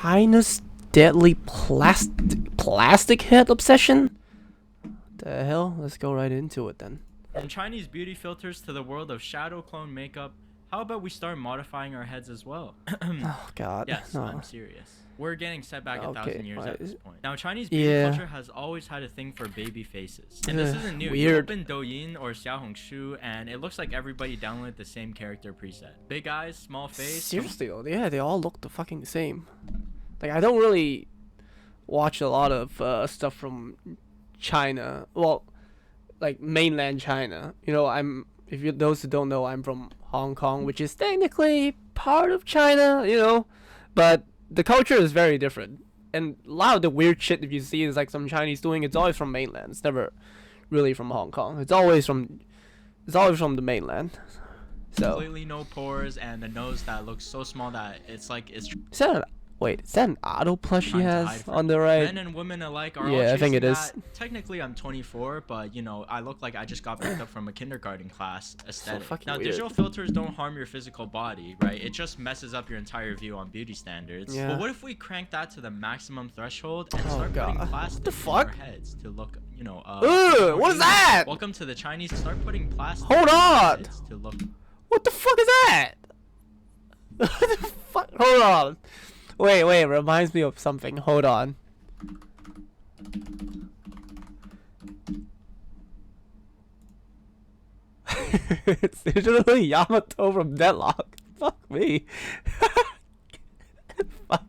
China's deadly plastic head obsession? The hell? Let's go right into it then. From Chinese beauty filters to the world of shadow clone makeup, how about we start modifying our heads as well? Oh god. Yes, no. I'm serious. We're getting set back 1,000 years at this point. Now, Chinese beauty Yeah. culture has always had a thing for baby faces. And this isn't new. You Weird. open Douyin or Xiaohongshu and it looks like everybody downloaded the same character preset. Big eyes, small face. Seriously though, yeah, they all look the fucking same. Like, I don't really watch a lot of stuff from China. Well, like mainland China. You know, those who don't know, I'm from Hong Kong, which is technically part of China, you know, but the culture is very different. And a lot of the weird shit that you see is like some Chinese doing, it's always from mainland. It's never really from Hong Kong. It's always from the mainland. So Completely no pores and a nose that looks so small that it's like it's is that an auto plush he trying to hide has from on the right? Men and women alike are all Yeah, I think it chasing is. that. Technically, I'm 24, but you know, I look like I just got picked up from a kindergarten class aesthetic. fucking Now, weird. digital filters don't harm your physical body, right? It just messes up your entire view on beauty standards. Yeah. But what if we crank that to the maximum threshold and Oh, start God. putting plastic What the fuck? in our heads to look, you know, Ugh, what is that? Welcome to the Chinese. Start putting plastic Hold in our on. heads to look. What the fuck is that? What the fuck? Hold on. Wait, reminds me of something. Hold on. It's literally Yamato from Deadlock. Fuck me. Fuck.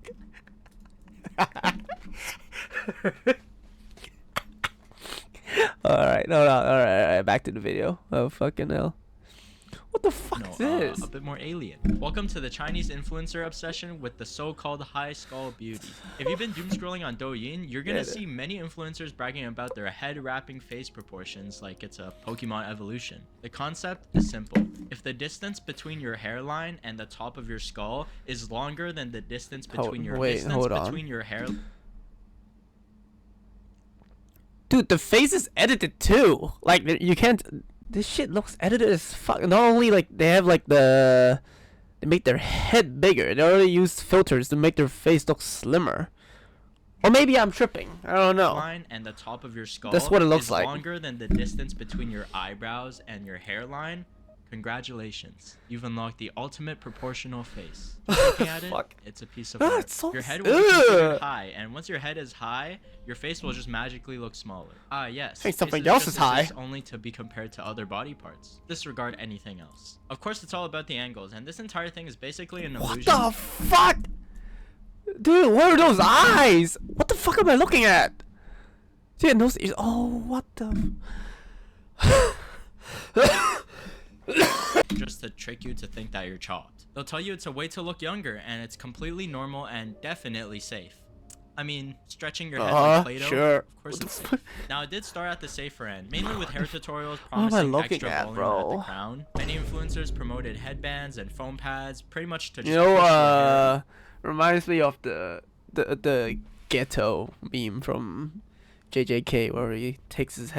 Alright, hold on. Alright, back to the video. Oh, fucking hell. What the fuck is this? A bit more alien. Welcome to the Chinese influencer obsession with the so-called high skull beauty. If you've been doom scrolling on Douyin, you're gonna see many influencers bragging about their head-wrapping face proportions like it's a Pokemon evolution. The concept is simple. If the distance between your hairline and the top of your skull is longer than the distance between your hair. Dude, the face is edited too. Like, you can't. This shit looks edited as fuck. Not only like they make their head bigger. They already use filters to make their face look slimmer. Or maybe I'm tripping. I don't know. Line and the top of your skull. That's what it looks is like. Longer than the distance between your eyebrows and your hairline. Congratulations, you've unlocked the ultimate proportional face. Looking at it, Fuck. it's a piece of Ah, art. it's so Your head will be considered ugh. high, and once your head is high, your face will just magically look smaller. Ah, yes. think something faces else just is high. exist only to be compared to other body parts. Disregard anything else. Of course, it's all about the angles, and this entire thing is basically an What illusion. the fuck? Dude, what are those eyes? What the fuck am I looking at? Dude, those ears. Oh, what the. Just to trick you to think that you're chopped. They'll tell you it's a way to look younger, and it's completely normal and definitely safe. I mean, stretching your head like Play-Doh, sure. of course it's safe. Now, it did start at the safer end, mainly with hair tutorials What am I promising looking extra at, volume bro? at the crown. Many influencers promoted headbands and foam pads, pretty much to just You push your hair. know, reminds me of the ghetto meme from JJK where he takes his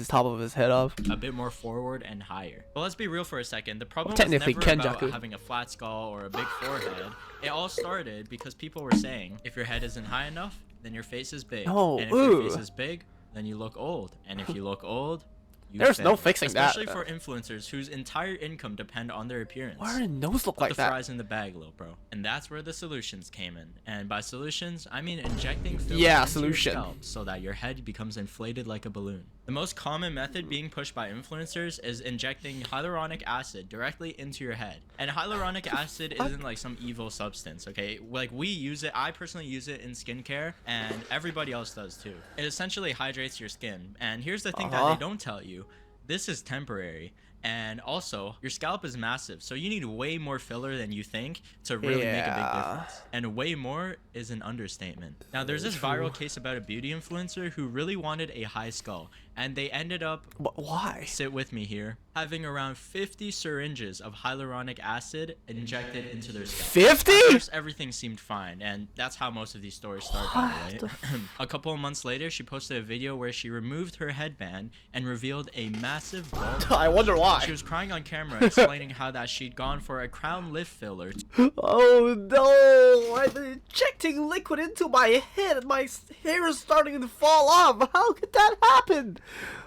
top of his head off. A bit more forward and higher. But let's be real for a second. The problem was Technically, never about Kenjaku. having a flat skull or a big forehead. It all started because people were saying, if your head isn't high enough, then your face is big. Oh, and if your face ooh. is big, then you look old. And if you look old, you There's no fail. fixing that. Especially for influencers whose entire income depend on their appearance. Why do their nose look Put like the that? fries in the bag, little bro. And that's where the solutions came in. And by solutions, I mean injecting fillers Yeah, into solution. your scalp so that your head becomes inflated like a balloon. The most common method being pushed by influencers is injecting hyaluronic acid directly into your head. And hyaluronic acid isn't like some evil substance, okay? Like, we use it, I personally use it in skincare, and everybody else does too. It essentially hydrates your skin. And here's the thing that they don't tell you. This is temporary, and also your scalp is massive, so you need way more filler than you think to really make a big difference. And way more is an understatement. Now, there's this viral case about a beauty influencer who really wanted a high skull, and they ended up, Why? sit with me here, having around 50 syringes of hyaluronic acid injected into their scalp. 50? At first, everything seemed fine, and that's how most of these stories start, by the way. A couple of months later, she posted a video where she removed her headband and revealed a massive bulb. I wonder why. Why? She was crying on camera, explaining how that she'd gone for a crown lift filler. Oh no! I've been injecting liquid into my head and my hair is starting to fall off. How could that happen?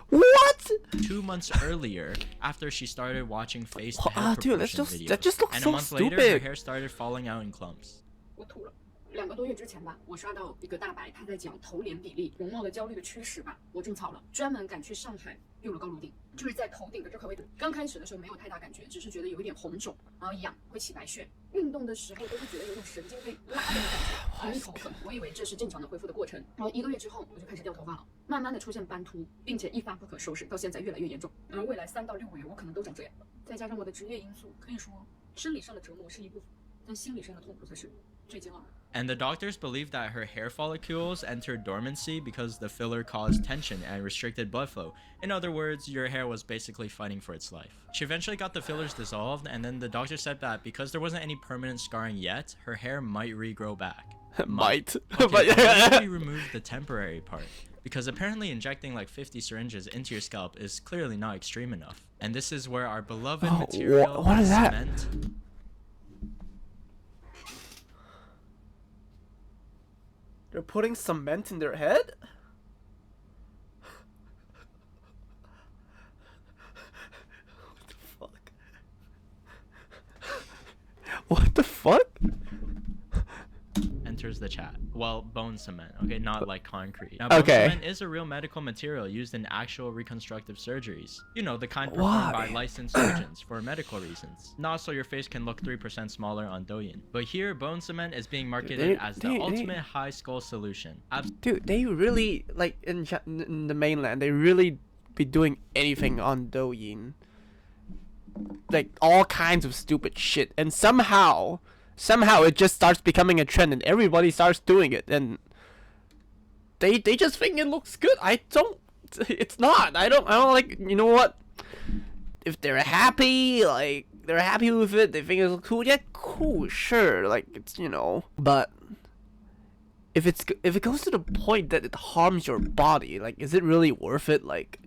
What? 2 months earlier, after she started watching face to head Dude, proportion videos. that just looks and so a month later, her stupid. hair started falling out in clumps. 我吐了。2个多月之前吧，我刷到一个大白，他在讲头脸比例、容貌的焦虑的趋势吧，我种草了，专门赶去上海用了高颅顶，就是在头顶的这块位置。刚开始的时候没有太大感觉，只是觉得有一点红肿，然后痒，会起白屑。运动的时候都会觉得有种神经被拉的感觉，很头疼。我以为这是正常的恢复的过程，然后1个月之后我就开始掉头发了，慢慢的出现斑秃，并且一发不可收拾，到现在越来越严重。而未来3到6个月我可能都长这样了。再加上我的职业因素，可以说生理上的折磨是一部分，但心理上的痛苦才是最煎熬的。 And the doctors believed that her hair follicles entered dormancy because the filler caused tension and restricted blood flow. In other words, your hair was basically fighting for its life. She eventually got the fillers dissolved, and then the doctor said that because there wasn't any permanent scarring yet, her hair might regrow back. Might. Okay, but we removed the temporary part. Because apparently injecting like 50 syringes into your scalp is clearly not extreme enough. And this is where our beloved material what is that? cement. They're putting cement in their head? What the fuck? What the fuck? Enters the chat. Well, bone cement, okay, not like concrete. Now, Okay. bone cement is a real medical material used in actual reconstructive surgeries. You know, the kind performed by Why? licensed surgeons for medical reasons. Not so your face can look 3% smaller on Douyin. But here, bone cement is being marketed as the ultimate high skull solution. Dude, they really, like, in the mainland, they really be doing anything on Douyin. Like, all kinds of stupid shit. And somehow it just starts becoming a trend and everybody starts doing it. And they just think it looks good. It's not. I don't like, you know what? If they're happy, like, they're happy with it, they think it's cool, yeah, cool, sure. Like, it's, you know. But if it goes to the point that it harms your body, like, is it really worth it? Like,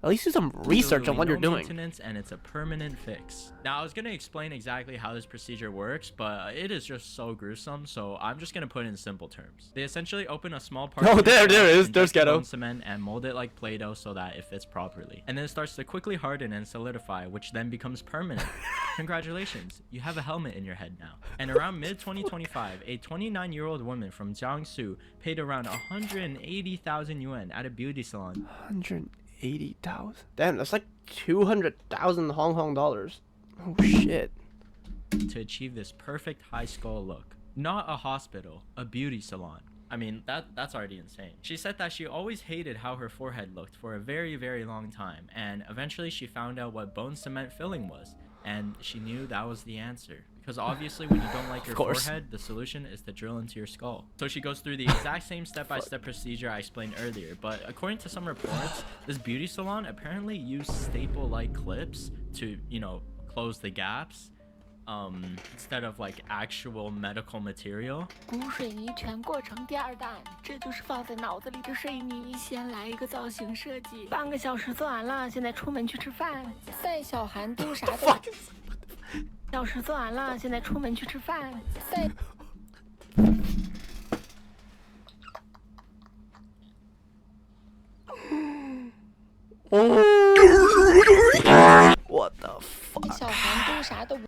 at least do some research on what you're doing. Maintenance, and it's a permanent fix. Now, I was going to explain exactly how this procedure works, but it is just so gruesome, so I'm just going to put it in simple terms. They essentially open a small part Oh, of the there scalp, it is. inject There's the ghetto. bone cement and mold it like Play-Doh so that it fits properly. And then it starts to quickly harden and solidify, which then becomes permanent. Congratulations, you have a helmet in your head now. And around mid-2025, a 29-year-old woman from Jiangsu paid around 180,000 yuan at a beauty salon. 180,000. Damn, that's like 200,000 Hong Kong dollars. Oh shit. To achieve this perfect high skull look. Not a hospital, a beauty salon. I mean, that's already insane. She said that she always hated how her forehead looked for a very, very long time, and eventually she found out what bone cement filling was, and she knew that was the answer. Because obviously when you don't like your forehead, the solution is to drill into your skull. So she goes through the exact same step-by-step procedure I explained earlier, but according to some reports, this beauty salon apparently used staple-like clips to, you know, close the gaps, instead of like actual medical material. 鼓水泥全过程第2弹，这就是放在脑子里的水泥。先来一个造型设计，半个小时做完了，现在出门去吃饭。赛小寒都啥都。小时做完了，现在出门去吃饭。赛。What the fuck? 小寒都啥都。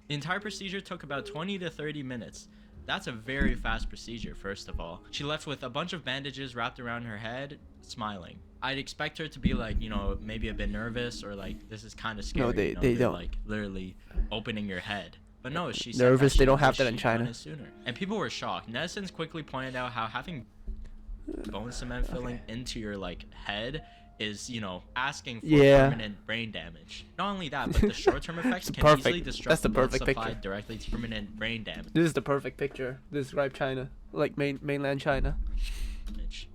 The entire procedure took about 20 to 30 minutes. That's a very fast procedure, first of all. She left with a bunch of bandages wrapped around her head, smiling. I'd expect her to be like, you know, maybe a bit nervous or like, this is kind of scary. No, they you know, don't. Like literally opening your head. But no, she said Nervous, that they she don't have wished that in she'd done China. it sooner. And people were shocked. Netizens quickly pointed out how having bone cement filling into your like head is, you know, asking for permanent brain damage. Not only that, but the short-term effects can easily disrupt the blood supply directly to permanent brain damage. This is the perfect picture. Describe China, like mainland China.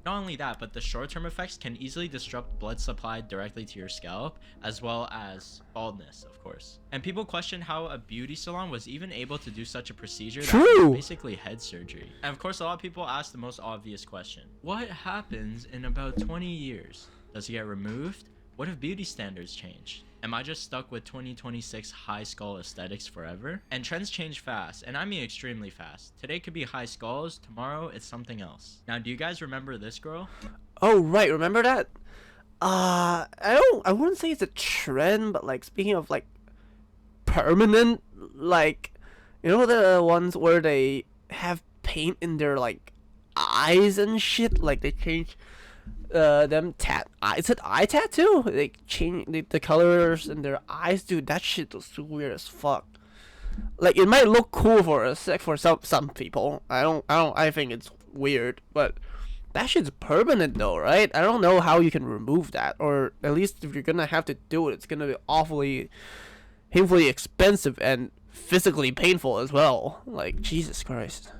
Not only that, but the short-term effects can easily disrupt blood supply directly to your scalp, as well as baldness, of course. And people question how a beauty salon was even able to do such a procedure that was basically head surgery. And of course, a lot of people ask the most obvious question. What happens in about 20 years? Does he get removed? What if beauty standards change? Am I just stuck with 2026 high skull aesthetics forever? And trends change fast, and I mean extremely fast. Today could be high skulls, tomorrow it's something else. Now, do you guys remember this girl? Oh right, remember that? I wouldn't say it's a trend, but like speaking of like permanent, like you know the ones where they have paint in their like eyes and shit, like they change them is it eye tattoo? They change the colors in their eyes, dude. That shit was weird as fuck. Like it might look cool for a sec for some people. I think it's weird, but that shit's permanent though, right? I don't know how you can remove that, or at least if you're gonna have to do it, it's gonna be awfully, painfully expensive and physically painful as well. Like Jesus Christ.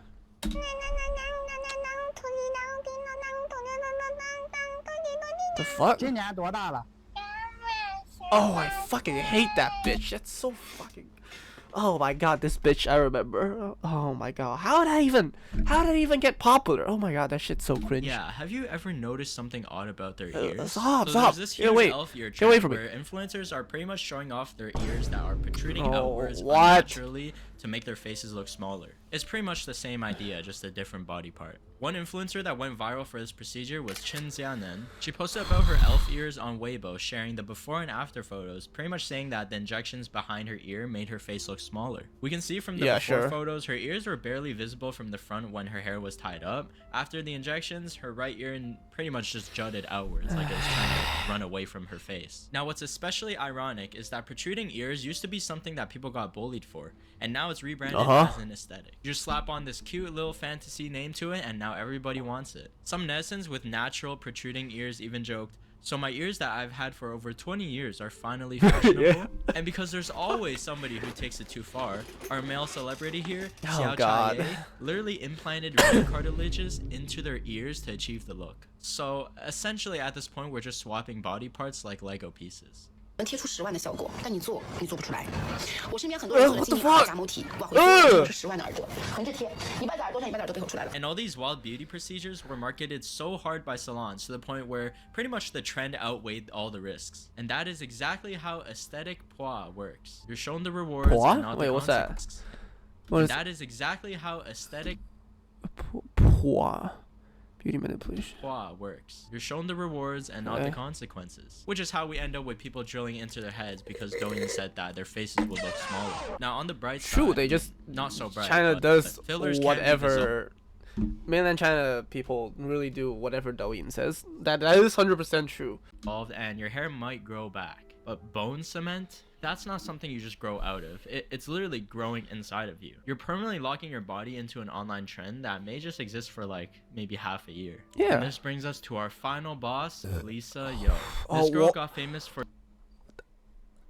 The fuck? Oh, I fucking hate that bitch. That's so fucking. Oh my god, this bitch I remember. Oh my god, how did I even get popular? Oh my god, that shit's so cringe. Yeah, have you ever noticed something odd about their ears? Stop. There's this Get huge away. elf ear Get away trend from me. where influencers are pretty much showing off their ears that are protruding Oh, outwards what? unnaturally to make their faces look smaller. It's pretty much the same idea, just a different body part. One influencer that went viral for this procedure was Chin Xianen. She posted about her elf ears on Weibo, sharing the before and after photos, pretty much saying that the injections behind her ear made her face look smaller. We can see from the before photos, her ears were barely visible from the front when her hair was tied up. After the injections, her right ear pretty much just jutted outwards, like it was trying to run away from her face. Now, what's especially ironic is that protruding ears used to be something that people got bullied for, and now it's rebranded as an aesthetic. You just slap on this cute little fantasy name to it, and now everybody wants it. Some netizens with natural protruding ears even joked, "So my ears that I've had for over 20 years are finally fashionable." Yeah. And because there's always somebody who takes it too far, our male celebrity here, Oh, Xiao God. Chaye, literally implanted real cartilages into their ears to achieve the look. So essentially at this point we're just swapping body parts like Lego pieces. 能贴出10万的效果，但你做不出来。我身边很多人做了 What 今 the 年耳 fuck? 荚毛体，往回做是10万的耳朵，横着贴，你把在耳朵上，你把在耳朵背后出来了。 And all these wild beauty procedures were marketed so hard by salons to the point where pretty much the trend outweighed all the risks. And that is exactly how aesthetic poids works. You're shown the rewards Poids? and not Wait, the what's that? consequences. What is That is exactly how aesthetic poids? Beauty manipulation. poids works. You're shown the rewards and not the consequences. Which is how we end up with people drilling into their heads because Douyin said that their faces would look smaller. Now on the bright side, True, they just not so bright. China but does fillers can be whatever. Mainland China people really do whatever Douyin says. That is 100% true. involved and your hair might grow back. But bone cement, that's not something you just grow out of. It's literally growing inside of you. You're permanently locking your body into an online trend that may just exist for like maybe half a year. Yeah. And this brings us to our final boss, Lisa Yo. Oh, This girl what? got famous for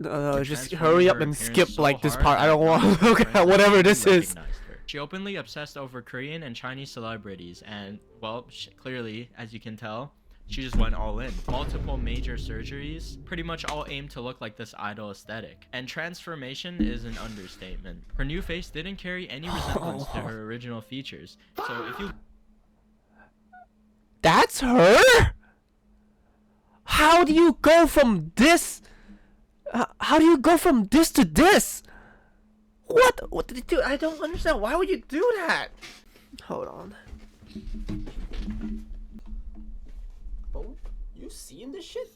Just transforming hurry up her and appearance skip so like this hard part. I that don't want not to look even at whatever friends this is. recognized her. She openly obsessed over Korean and Chinese celebrities, and well, clearly, as you can tell, she just went all in. Multiple major surgeries, pretty much all aimed to look like this idol aesthetic. And transformation is an understatement. Her new face didn't carry any resemblance to her original features. So if you That's her? How do you go from this? How do you go from this to this? What? What did you do? I don't understand. Why would you do that? Hold on. Oh, you seeing this shit?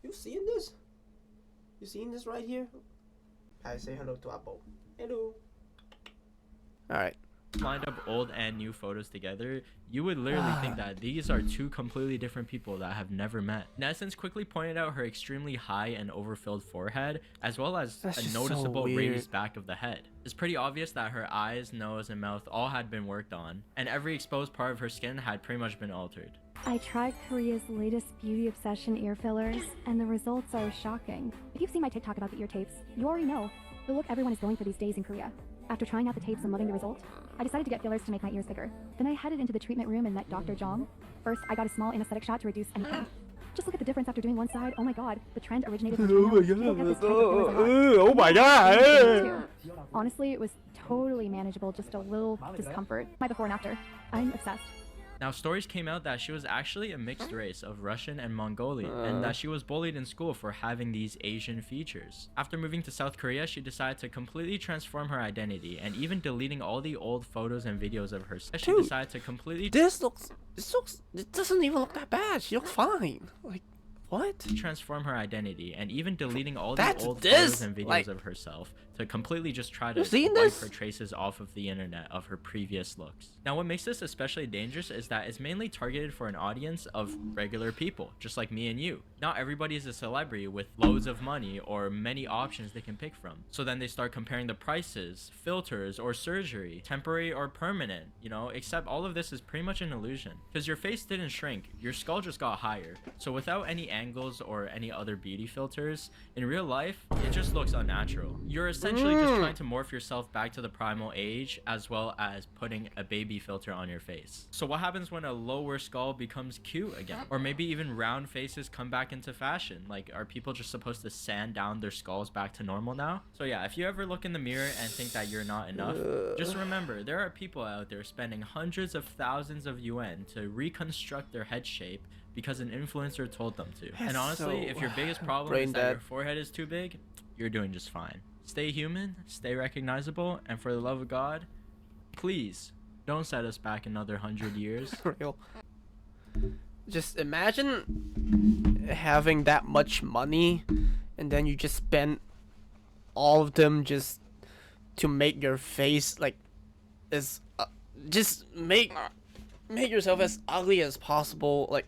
You seeing this? You seeing this right here? I say hello to Apple. Hello. Alright. lined up old and new photos together, you would literally think that these are two completely different people that have never met. Netizens quickly pointed out her extremely high and overfilled forehead, as well as That's a just so noticeable weird. raised back of the head. It's pretty obvious that her eyes, nose, and mouth all had been worked on, and every exposed part of her skin had pretty much been altered. I tried Korea's latest beauty obsession ear fillers, and the results are shocking. If you've seen my TikTok about the ear tapes, you already know the look everyone is going for these days in Korea. After trying out the tapes and loving the result, I decided to get fillers to make my ears bigger. Then I headed into the treatment room and met Dr. Jong. First, I got a small anesthetic shot to reduce any pain. Just look at the difference after doing one side. Oh my god, the trend originated in China. Oh my People get this god. type of fillers a lot. Oh my god. Too. Honestly, it was totally manageable, just a little discomfort. My before and after. I'm obsessed. Now, stories came out that she was actually a mixed race of Russian and Mongolian, and that she was bullied in school for having these Asian features. After moving to South Korea, she decided to completely transform her identity, and even deleting all the old photos and videos of herself. She Dude, decided to completely This it doesn't even look that bad. She looks fine. Like, what? transform her identity, and even deleting all the That's old this, photos and videos like- of herself to completely just try to You seen wipe this? her traces off of the internet of her previous looks. Now, what makes this especially dangerous is that it's mainly targeted for an audience of regular people, just like me and you. Not everybody is a celebrity with loads of money or many options they can pick from. So then they start comparing the prices, filters, or surgery, temporary or permanent, you know, except all of this is pretty much an illusion. Because your face didn't shrink, your skull just got higher. So without any angles or any other beauty filters, in real life, it just looks unnatural. You're essentially just trying to morph yourself back to the primal age, as well as putting a baby filter on your face. So what happens when a lower skull becomes cute again? Or maybe even round faces come back into fashion? Like, are people just supposed to sand down their skulls back to normal now? So yeah, if you ever look in the mirror and think that you're not enough, just remember, there are people out there spending hundreds of thousands of yuan to reconstruct their head shape because an influencer told them to. And honestly, so if your biggest problem brain is that your dead. forehead is too big, you're doing just fine. Stay human, stay recognizable, and for the love of God, please don't set us back another 100 years. Real. Just imagine having that much money, and then you just spend all of them just to make your face like as just make yourself as ugly as possible. Like,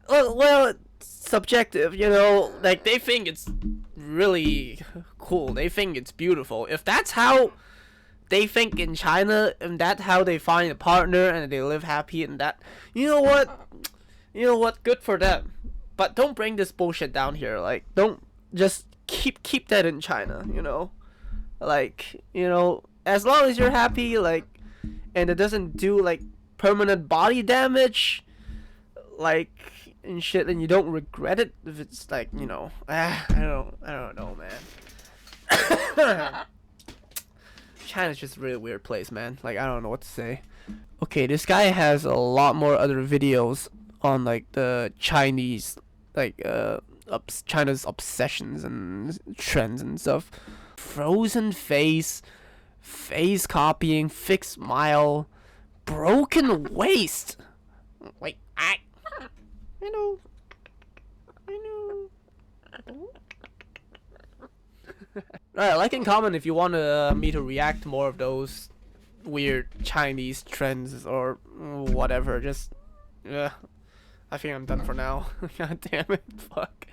well, it's subjective, you know. Like, they think it's really cool. They think it's beautiful. If that's how they think in China, and that's how they find a partner, and they live happy, and that, you know what? Good for them. But don't bring this bullshit down here. Like, don't just keep that in China. You know, like, you know, as long as you're happy, like, and it doesn't do like permanent body damage, like, and shit, and you don't regret it. If it's like, you know, I don't know, man. China's just a really weird place, man. Like, I don't know what to say. Okay, this guy has a lot more other videos on like the Chinese, like China's obsessions and trends and stuff. Frozen face copying, fixed smile, broken waist. Wait, I know. Alright, like and comment if you want me to react to more of those weird Chinese trends or whatever. Just, I think I'm done for now. God damn it, fuck.